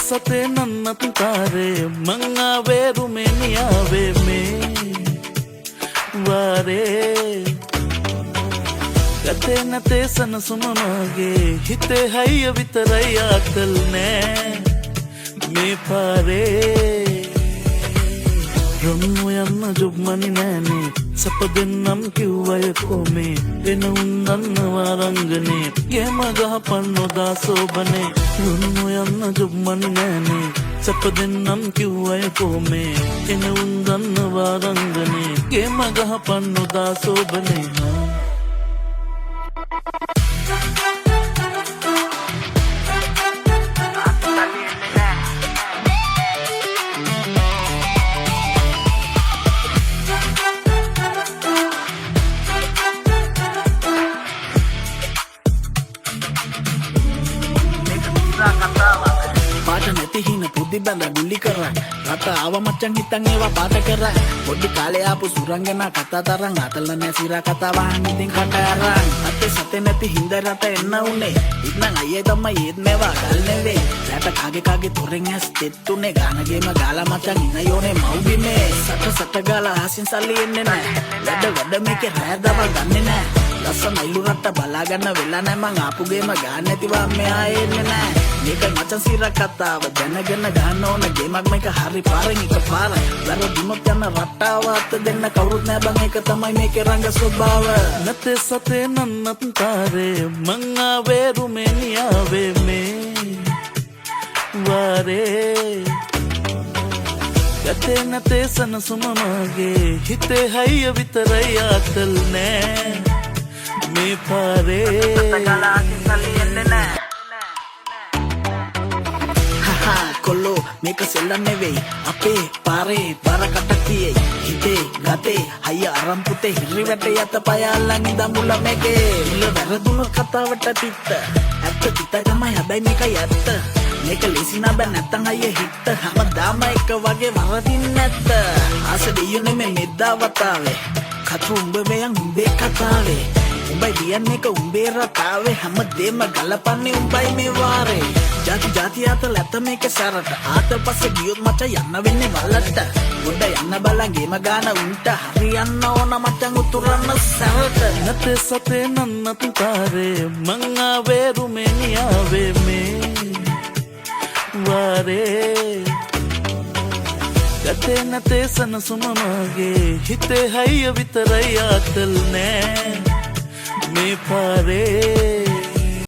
සතේ නන්නත් තාරේ මං ආවේ රුමේනියාවේ මේ වාරේ ගතේ නැතේ සනසුම මගේ හිතේ හයිය විතරයි ආතල් නෑ මේ පාරේ රොම්මු යන්න ජොබ්මනි නෑනේ සප දෙන්නම් කිව්වය කොමේ එන උන්නන්නවා රංගනේ ගේම ගහපන් නොදා සෝබනේ රොම්මු යන්න ජොබ්මනි නෑනේ සප දෙන්නම් කිව්වය කොමේ එන උන්නන්නවා රංගනේ ගේම ගහපන් නොදා සෝබනේ පාට නැති හින පුදි බඳ ගුලි කරන් රට ආව මචං හිතන් ඒවා පාට කරන් පොඩි කාලේ ආපු සුරංගනා කතා තරං අතල නැ සිරා කතා වහන් ඉතින් කට අරන් අතේ සතේ නැති හිඳ රට එන්න උනේ ඉතින් අයියේ තමයි ඒත් මේවා ගල් නෙවේ රට කාගේ තොරෙන් ඇස් තෙත්තුනේ ගානගේම ගාලා මචං ඉන යෝනේ මව්බිමේ සට ගාලා ආසින් සල්ලි එන්නේ නැහැ වැඩ මේකේ රෑදව ගන්නෙ නැහැ ලස්සන ඉලු රට බලා ගන්න වෙලා නැහැ මං ආපු ගේම ගන්න නැතිවා මෙහා එන්නේ නැහැ මේක මචං සිරා කතාව දැනගෙන ගන්න ඕන ගේමක් මේක හරි පාරෙන් එකපාර වැරදුනොත් යන රටාව අත දෙන්න කවුරුත් නෑ බං ඒක තමයි මේකේ රංග ස්වභාව නැතේ සතේ නන්නත් තාරේ මං ආවේ රුමේනියාවේ මේ වාරේ ගතේ නැතේ සනසුම මගේ හිතේ හයිය විතරයි ආතල් නෑ මේ පාරේ කොල්ලෝ මේක සෙල්ලම් නෙවෙයි අපේ පාරේ බරකට තියේ හිතේ ගතේ හයිය අරන් පුතේ හිරි වැටේ යත පය අල්ලන් ඉඳන් මුල මේකේ මුල වැරදුන කතාවට තිත්ත ඇත්ත තිත තමයි හැබැයි මේක ඇත්ත මේක ලේසි නෑ නැත්තම් අයියේ හිට හැමදාම එක වගේ වරදින් නැත්ත ආස දෙයුනේ මේ මෙද්දාවතාවේ කතු උඹ මෙයන් උඹේ කතාවේ උඹයි දියන්නේ එක උඹේ රටාවේ හැමදේම ගලපන්නේ උඹයි මේ වාරේ ජාති අතල ඇත මේක සැරට ආතල් පස්සේ ගියොත් මචං යන්න වෙන්නේ වලට උඩ යන්න බලන් ගේම ගාන උන්ට හරියන්න ඕන මචං උතුරන්න සැරට නැතේ සතේ නන්නත් තාරේ මං ආවේ රුමේනියාවේ මේ වාරේ ගතේ නැතේ සනසුම මගේ හිතේ හයිය විතරයි ආතල් නෑ මේ පාරේ